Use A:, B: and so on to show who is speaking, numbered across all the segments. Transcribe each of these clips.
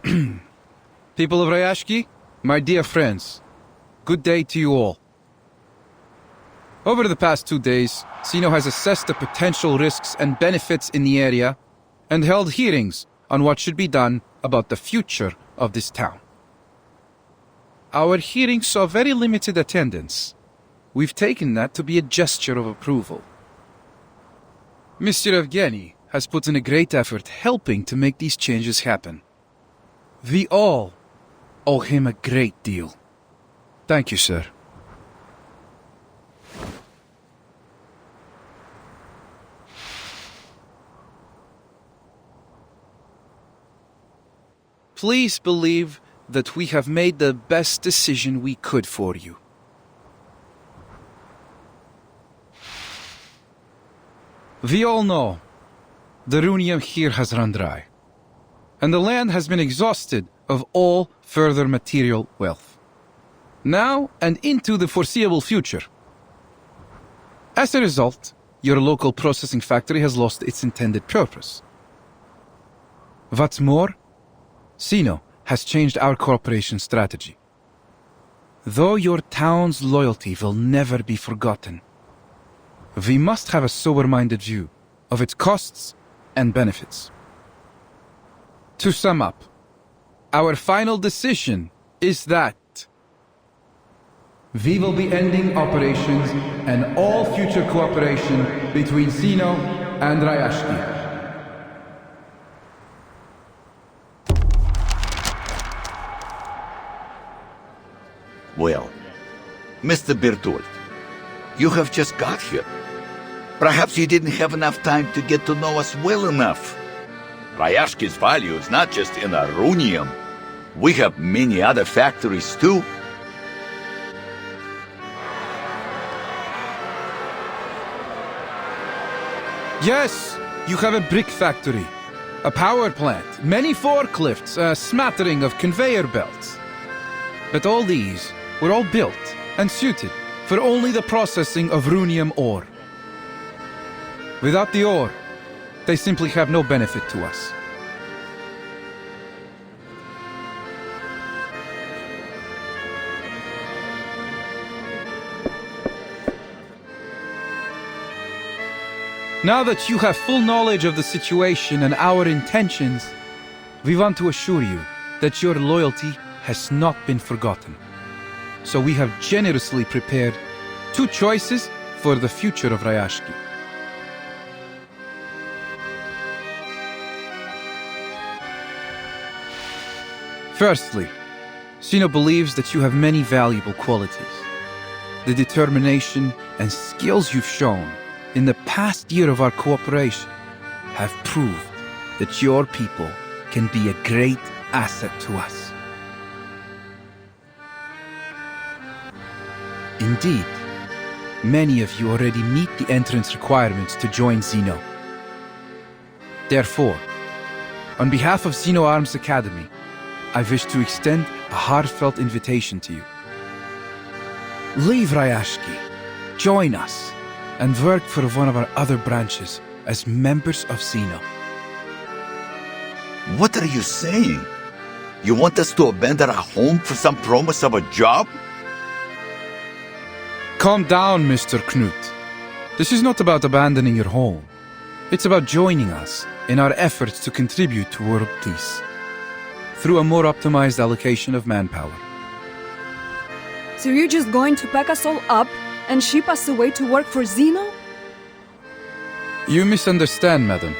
A: People of Ryashki, my dear friends, good day to you all. Over the past 2 days, Sino has assessed the potential risks and benefits in the area and held hearings on what should be done about the future of this town. Our hearings saw very limited attendance. We've taken that to be a gesture of approval. Mr. Evgeny has put in a great effort helping to make these changes happen. We all owe him a great deal. Thank you, sir. Please believe that we have made the best decision we could for you. We all know the runium here has run dry, and the land has been exhausted of all further material wealth, now and into the foreseeable future. As a result, your local processing factory has lost its intended purpose. What's more, Sino has changed our cooperation strategy. Though your town's loyalty will never be forgotten, we must have a sober-minded view of its costs and benefits. To sum up, our final decision is that we will be ending operations and all future cooperation between Sino and Ryashki.
B: Well, Mr. Bertolt, you have just got here. Perhaps you didn't have enough time to get to know us well enough. Ryashki's value is not just in our runium. We have many other factories too.
A: Yes, you have a brick factory, a power plant, many forklifts, a smattering of conveyor belts. But all these were all built and suited for only the processing of runium ore. Without the ore, they simply have no benefit to us. Now that you have full knowledge of the situation and our intentions, we want to assure you that your loyalty has not been forgotten. So we have generously prepared 2 choices for the future of Ryashki. Firstly, Sino believes that you have many valuable qualities. The determination and skills you've shown in the past year of our cooperation have proved that your people can be a great asset to us. Indeed, many of you already meet the entrance requirements to join Sino. Therefore, on behalf of Sino Arms Academy, I wish to extend a heartfelt invitation to you. Leave Ryashki, join us, and work for one of our other branches as members of Sino.
B: What are you saying? You want us to abandon our home for some promise of a job?
A: Calm down, Mr. Knut. This is not about abandoning your home. It's about joining us in our efforts to contribute to world peace through a more optimized allocation of manpower.
C: So you're just going to pack us all up and ship us away to work for Sino?
A: You misunderstand, madam.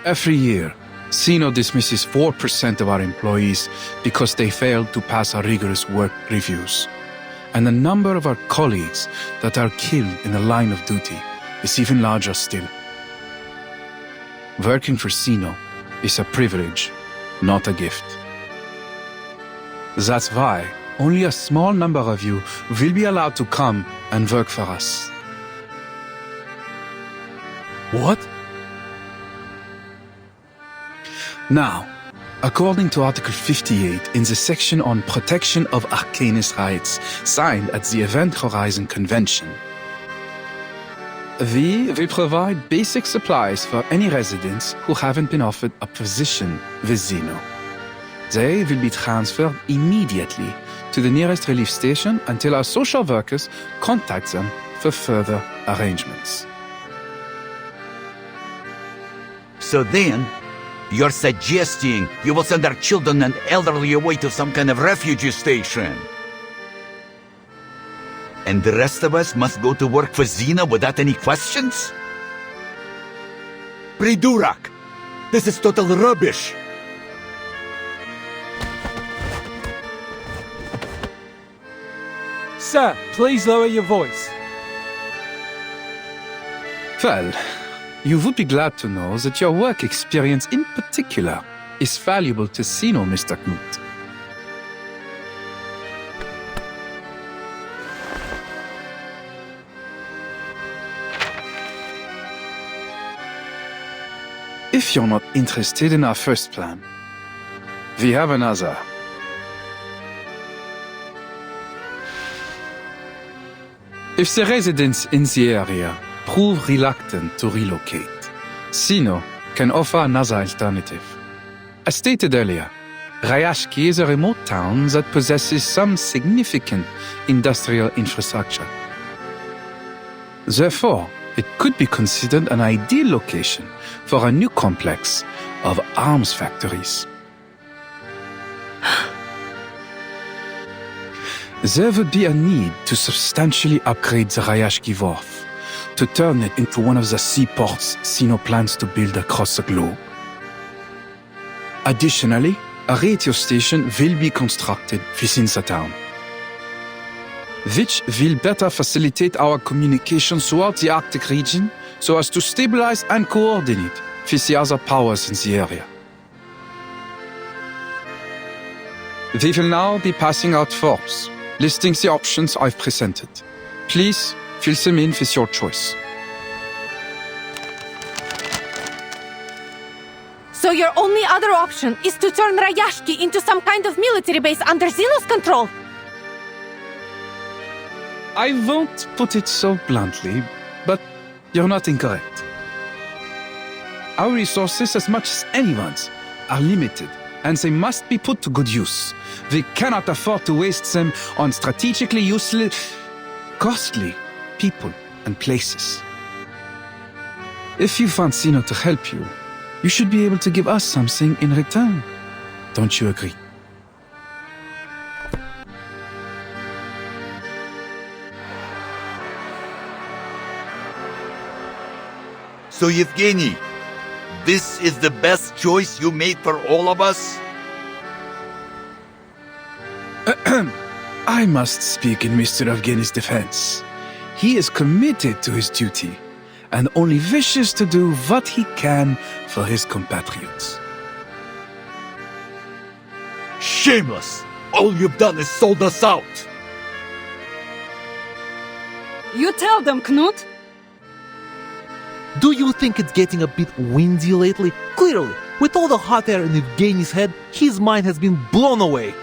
A: Every year, Sino dismisses 4% of our employees because they failed to pass our rigorous work reviews. And the number of our colleagues that are killed in the line of duty is even larger still. Working for Sino is a privilege, not a gift. That's why only a small number of you will be allowed to come and work for us. What? Now, according to Article 58 in the section on protection of Arcanist rights signed at the Event Horizon Convention, We will provide basic supplies for any residents who haven't been offered a position with Zeno. They will be transferred immediately to the nearest relief station until our social workers contact them for further arrangements.
B: So then, you're suggesting you will send our children and elderly away to some kind of refugee station? And the rest of us must go to work for Zena without any questions? Pridurak! This is total rubbish!
D: Sir, please lower your voice.
A: Well, you would be glad to know that your work experience in particular is valuable to Zeno, Mr. Knut. If you're not interested in our first plan, we have another. If the residents in the area prove reluctant to relocate, Zeno can offer another alternative. As stated earlier, Rayashki is a remote town that possesses some significant industrial infrastructure. Therefore, it could be considered an ideal location for a new complex of arms factories. There would be a need to substantially upgrade the Rayashki Wharf to turn it into one of the seaports Zeno plans to build across the globe. Additionally, a radio station will be constructed within the town, which will better facilitate our communication throughout the Arctic region so as to stabilize and coordinate with the other powers in the area. We will now be passing out forms, listing the options I've presented. Please fill them in with your choice.
E: So your only other option is to turn Rayashki into some kind of military base under Zeno's control?
A: I won't put it so bluntly, but you're not incorrect. Our resources, as much as anyone's, are limited, and they must be put to good use. We cannot afford to waste them on strategically useless, costly people and places. If you want Zeno to help you, you should be able to give us something in return. Don't you agree?
B: So, Yevgeny, this is the best choice you made for all of us?
A: I must speak in Mr. Evgeny's defense. He is committed to his duty and only wishes to do what he can for his compatriots.
B: Shameless! All you've done is sold us out!
C: You tell them, Knut.
D: Do you think it's getting a bit windy lately? Clearly, with all the hot air in Evgeny's head, his mind has been blown away.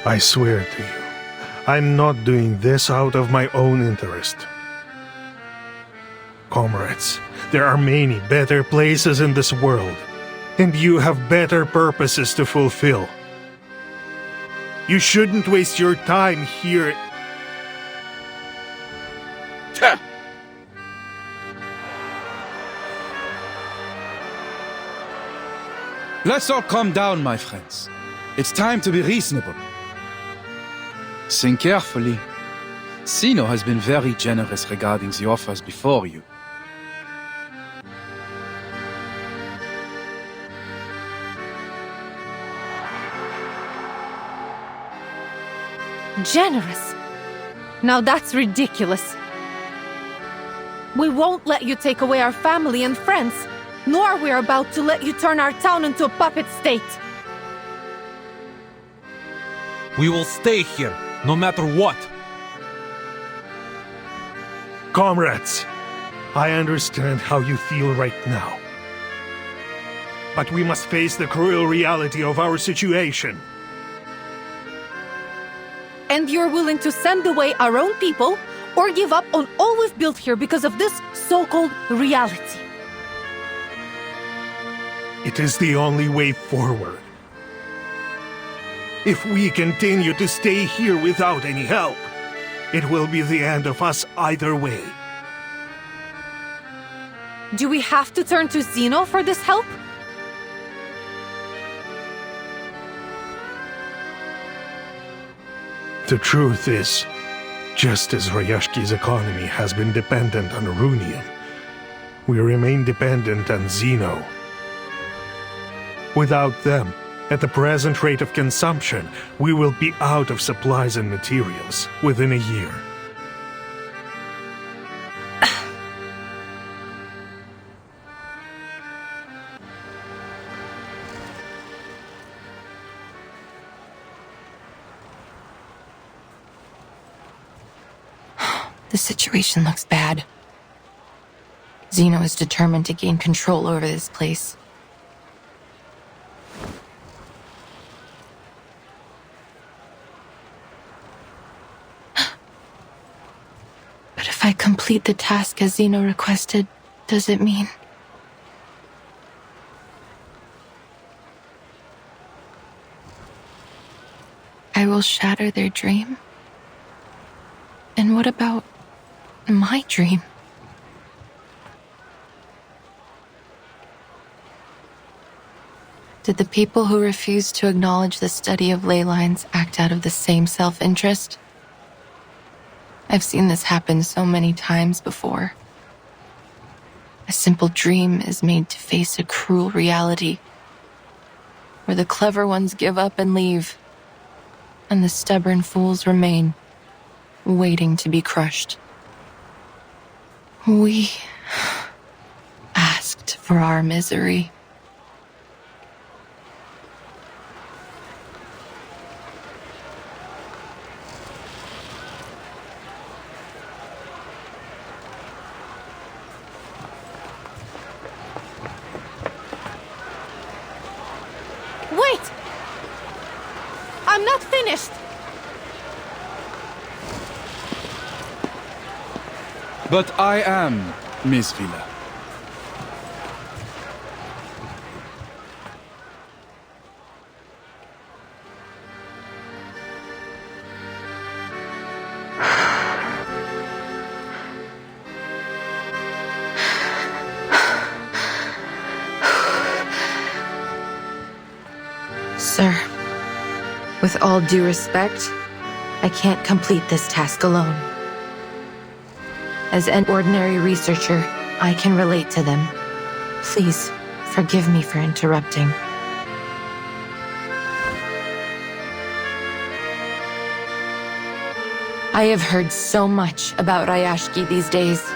F: I swear to you, I'm not doing this out of my own interest. Comrades, there are many better places in this world, and you have better purposes to fulfill. You shouldn't waste your time here.
A: Let's all calm down, my friends. It's time to be reasonable. Think carefully. Zeno has been very generous regarding the offers before you.
E: Generous? Now that's ridiculous. We won't let you take away our family and friends, nor are we about to let you turn our town into a puppet state.
D: We will stay here, no matter what.
F: Comrades, I understand how you feel right now. but we must face the cruel reality of our situation.
E: And you're willing to send away our own people or give up on all we've built here because of this so-called reality?
F: It is the only way forward. If we continue to stay here without any help, it will be the end of us either way.
E: Do we have to turn to Zeno for this help?
F: The truth is, just as Ryashki's economy has been dependent on Runium, we remain dependent on Zeno. Without them, at the present rate of consumption, we will be out of supplies and materials within a year.
G: The situation looks bad. Zeno is determined to gain control over this place. But if I complete the task as Zeno requested, does it mean... I will shatter their dream? And what about my dream? Did the people who refused to acknowledge the study of ley lines act out of the same self-interest? I've seen this happen so many times before. A simple dream is made to face a cruel reality, where the clever ones give up and leave, and the stubborn fools remain, waiting to be crushed. We asked for our misery.
E: Wait! I'm not finished!
A: But I am, Miss Villa.
G: Sir, with all due respect, I can't complete this task alone. As an ordinary researcher, I can relate to them. Please, forgive me for interrupting. I have heard so much about Ryashki these days.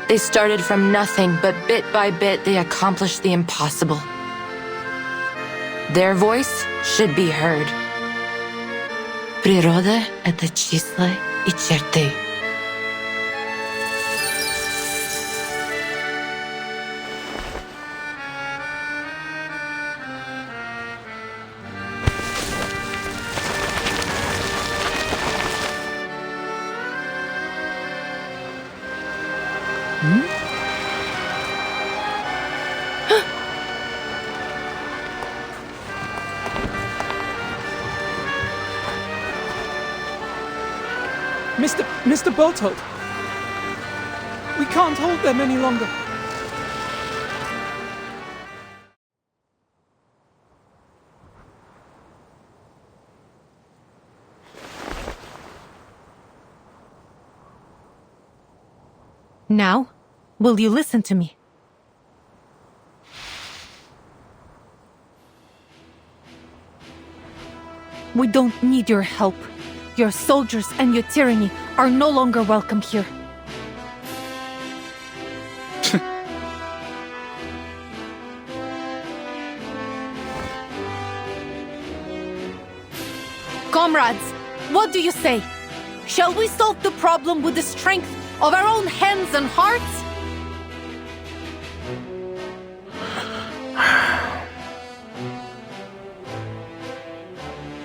G: They started from nothing, but bit by bit they accomplished the impossible. Their voice should be heard. Природа — это числа и черты.
H: Mr. Bertold, we can't hold them any longer.
E: Now, will you listen to me? We don't need your help. Your soldiers and your tyranny are no longer welcome here. Comrades, what do you say? Shall we solve the problem with the strength of our own hands and hearts?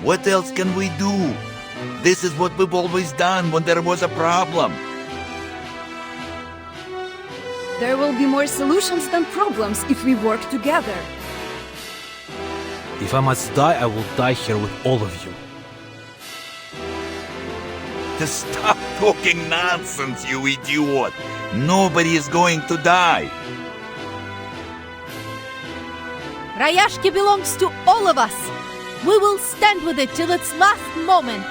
B: What else can we do? This is what we've always done when there was a problem.
C: There will be more solutions than problems if we work together.
D: If I must die, I will die here with all of you.
B: Just stop talking nonsense, you idiot. Nobody is going to die.
E: Rayashki belongs to all of us. We will stand with it till its last moment.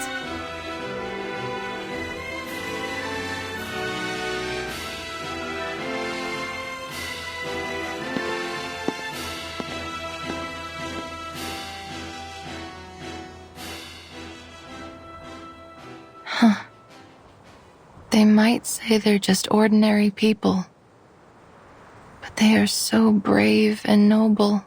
G: They might say they're just ordinary people, but they are so brave and noble.